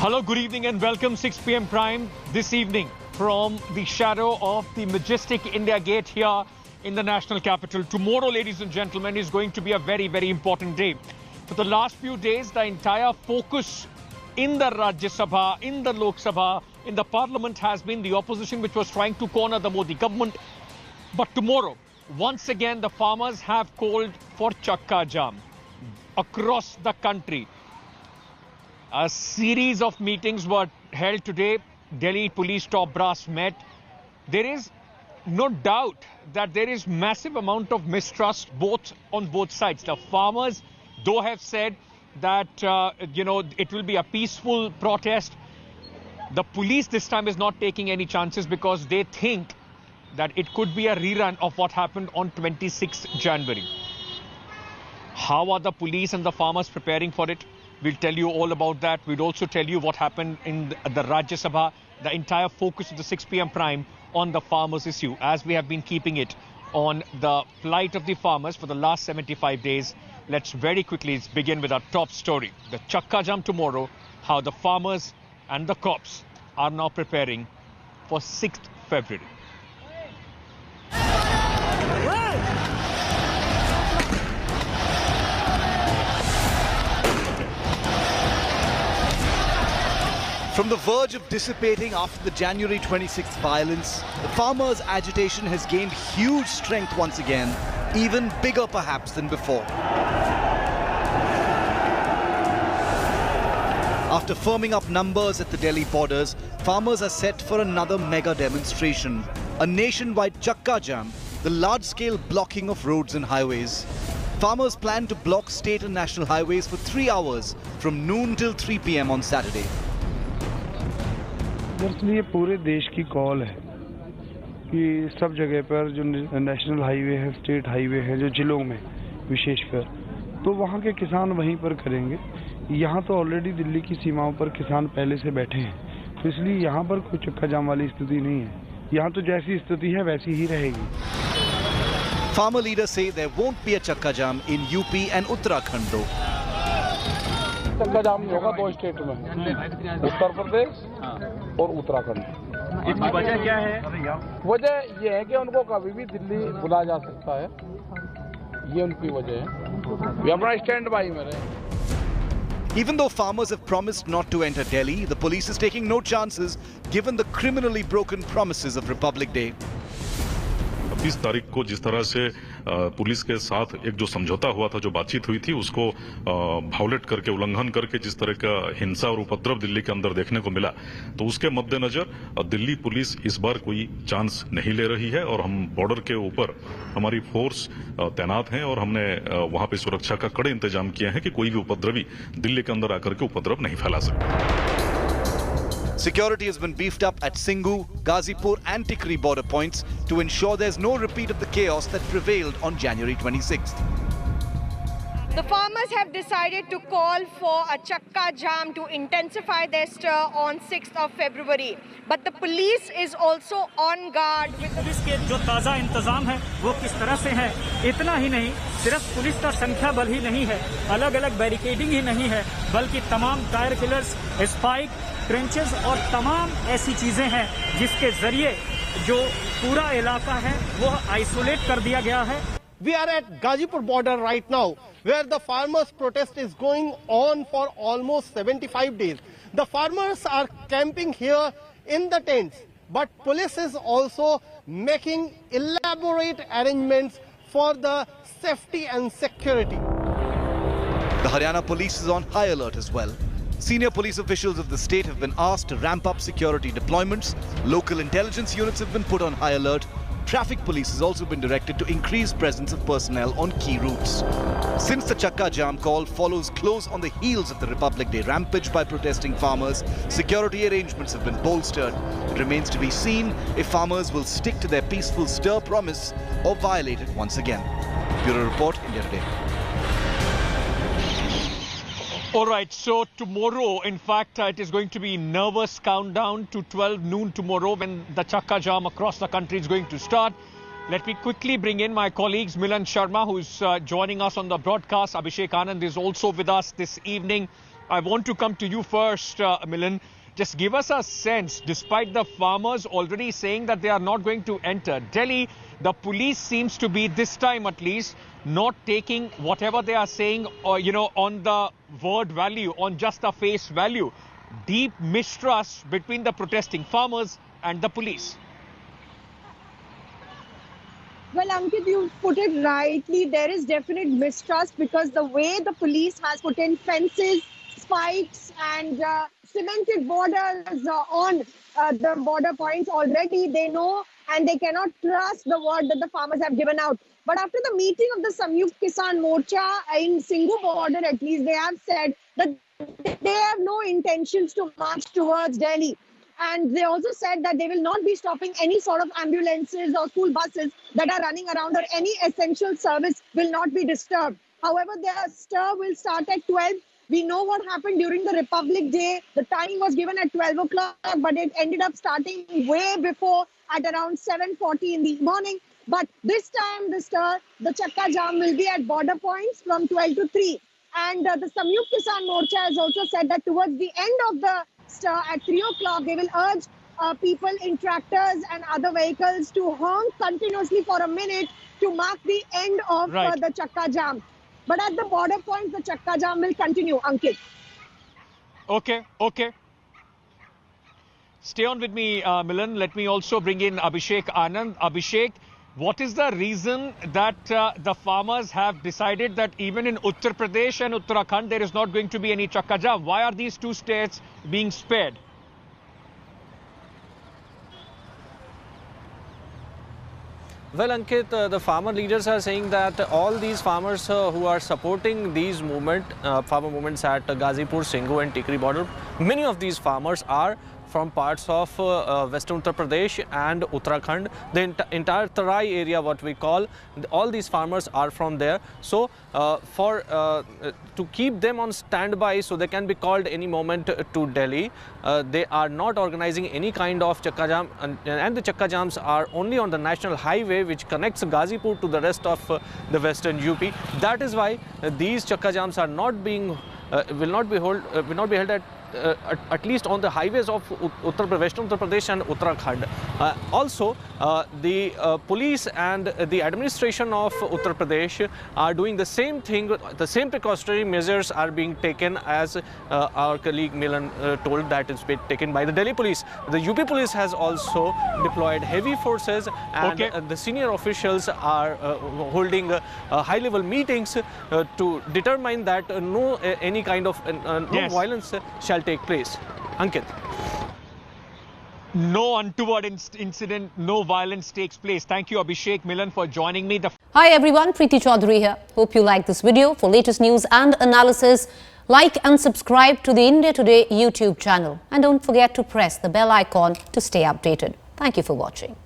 Hello, good evening and welcome 6 p.m. Prime this evening from the shadow of the majestic India Gate here in the national capital. Tomorrow, ladies and gentlemen, is going to be a very, very important day. For the last few days, the entire focus in the Rajya Sabha, in the Lok Sabha, in the parliament has been the opposition which was trying to corner the Modi government. But tomorrow, once again, the farmers have called for Chakka Jam across the country. A series of meetings were held today. Delhi police top brass met. There is no doubt that there is massive amount of mistrust on both sides. The farmers, though, have said that, it will be a peaceful protest. The police this time is not taking any chances because they think that it could be a rerun of what happened on 26th January. How are the police and the farmers preparing for it? We'll tell you all about that. We'll also tell you what happened in the Rajya Sabha, the entire focus of the 6 p.m. Prime on the farmers issue, as we have been keeping it on the plight of the farmers for the last 75 days. Let's very quickly begin with our top story. The Chakka Jam tomorrow, how the farmers and the cops are now preparing for 6th February. From the verge of dissipating after the January 26th violence, the farmers' agitation has gained huge strength once again, even bigger perhaps than before. After firming up numbers at the Delhi borders, farmers are set for another mega demonstration, a nationwide Chakka Jam, the large-scale blocking of roads and highways. Farmers plan to block state and national highways for 3 hours from noon till 3 p.m. on Saturday. दरअसल ये पूरे देश की call है कि सब जगह पर जो नेशनल हाईवे है, स्टेट हाईवे है, जो जिलों में विशेषकर, तो वहाँ के किसान वहीं पर करेंगे. यहाँ तो ऑलरेडी दिल्ली की सीमाओं पर किसान पहले से बैठे हैं, तो इसलिए यहाँ पर कोई चक्का जाम वाली स्थिति नहीं है. यहाँ तो जैसी स्थिति है वैसी ही रहेगी. Farmer leaders say there won't be a Chakka Jam in UP and Uttarakhand though. चक्का जाम नहीं होगा दो स्टेट में, उत्तर प्रदेश और उत्तराखंड. इसकी वजह क्या है? वजह ये है कि उनको कभी भी दिल्ली बुलाया जा सकता है, ये उनकी वजह है. वे अपना स्टैंड बाई में रहे. Even though farmers have promised not to enter Delhi, the police is taking no chances given the criminally broken promises of Republic Day. 20 तारीख को जिस तरह से पुलिस के साथ एक जो समझौता हुआ था, जो बातचीत हुई थी, उसको वायोलेट करके, उल्लंघन करके जिस तरह का हिंसा और उपद्रव दिल्ली के अंदर देखने को मिला, तो उसके मद्देनजर दिल्ली पुलिस इस बार कोई चांस नहीं ले रही है और हम बॉर्डर के ऊपर हमारी फोर्स तैनात हैं और हमने वहां पे सुरक्षा का कड़े इंतजाम किए हैं कि कोई भी उपद्रवी दिल्ली के अंदर आकर के उपद्रव नहीं फैला सकता. Security has been beefed up at Singhu, Ghazipur and Tikri border points to ensure there's no repeat of the chaos that prevailed on January 26th. The farmers have decided to call for a Chakka Jam to intensify their stir on 6th of February. But the police is also on guard. Police के जो ताज़ा इंतजाम है वो किस तरह से है, इतना ही नहीं, सिर्फ पुलिस का संख्या बल ही नहीं है, अलग अलग बैरिकेडिंग ही नहीं है, बल्कि तमाम टायर किलर्स, स्पाइक, ट्रेंचेस और तमाम ऐसी चीजें हैं जिसके जरिए जो पूरा इलाका है वो आइसोलेट कर दिया गया है. We are at Ghazipur border right now, where the farmers' protest is going on for almost 75 days. The farmers are camping here in the tents, but police is also making elaborate arrangements for the safety and security. The Haryana police is on high alert as well. Senior police officials of the state have been asked to ramp up security deployments. Local intelligence units have been put on high alert. Traffic police has also been directed to increase presence of personnel on key routes. Since the Chakka Jam call follows close on the heels of the Republic Day rampage by protesting farmers, security arrangements have been bolstered. It remains to be seen if farmers will stick to their peaceful stir promise or violate it once again. Bureau Report, India Today. All right, so tomorrow, in fact, it is going to be nervous countdown to 12 noon tomorrow when the Chakka Jam across the country is going to start. Let me quickly bring in my colleagues Milan Sharma, who's joining us on the broadcast. Abhishek Anand is also with us this evening. I want to come to you first, Milan. Just give us a sense, despite the farmers already saying that they are not going to enter Delhi, the police seems to be, this time at least, not taking whatever they are saying, or, on the word value, on just the face value. Deep mistrust between the protesting farmers and the police. Well, Ankit, you put it rightly. There is definite mistrust because the way the police has put in fences, spikes and cemented borders on the border points already, they know and they cannot trust the word that the farmers have given out. But after the meeting of the Samyukt Kisan Morcha in Singhu border, at least, they have said that they have no intentions to march towards Delhi. And they also said that they will not be stopping any sort of ambulances or school buses that are running around, or any essential service will not be disturbed. However, their stir will start at 12. We know what happened during the Republic Day. The time was given at 12 o'clock, but it ended up starting way before at around 7:40 in the morning. But this time, the Chakka Jam will be at border points from 12 to 3. And the Samyukt Kisan Morcha has also said that towards the end of the stir at 3 o'clock, they will urge people in tractors and other vehicles to honk continuously for a minute to mark the end of the Chakka Jam. But at the border points, the Chakka Jam will continue, Ankit. Okay. Stay on with me, Milan. Let me also bring in Abhishek Anand. Abhishek, what is the reason that the farmers have decided that even in Uttar Pradesh and Uttarakhand, there is not going to be any Chakka Jam? Why are these two states being spared? Well, Ankit, the farmer leaders are saying that all these farmers who are supporting these farmer movements at Ghazipur, Singhu and Tikri border, many of these farmers are from parts of Western Uttar Pradesh and Uttarakhand. The entire Tarai area, what we call, all these farmers are from there. So to keep them on standby so they can be called any moment to Delhi, they are not organizing any kind of Chakka Jam, and the Chakka Jams are only on the national highway which connects Ghazipur to the rest of the western UP. That is why these Chakka Jams are not being will not be held at least on the highways of Western Uttar Pradesh and Uttarakhand. Also, the police and the administration of Uttar Pradesh are doing the same thing. The same precautionary measures are being taken as our colleague Milan told, that is being taken by the Delhi police. The UP police has also deployed heavy forces, and the senior officials are holding high-level meetings to determine that no any kind of violence shall take place. Ankit. No untoward incident, no violence takes place. Thank you, Abhishek. Milan, for joining me. Hi everyone, Preeti Chaudhary here. Hope you like this video. For latest news and analysis, like and subscribe to the India Today YouTube channel. And don't forget to press the bell icon to stay updated. Thank you for watching.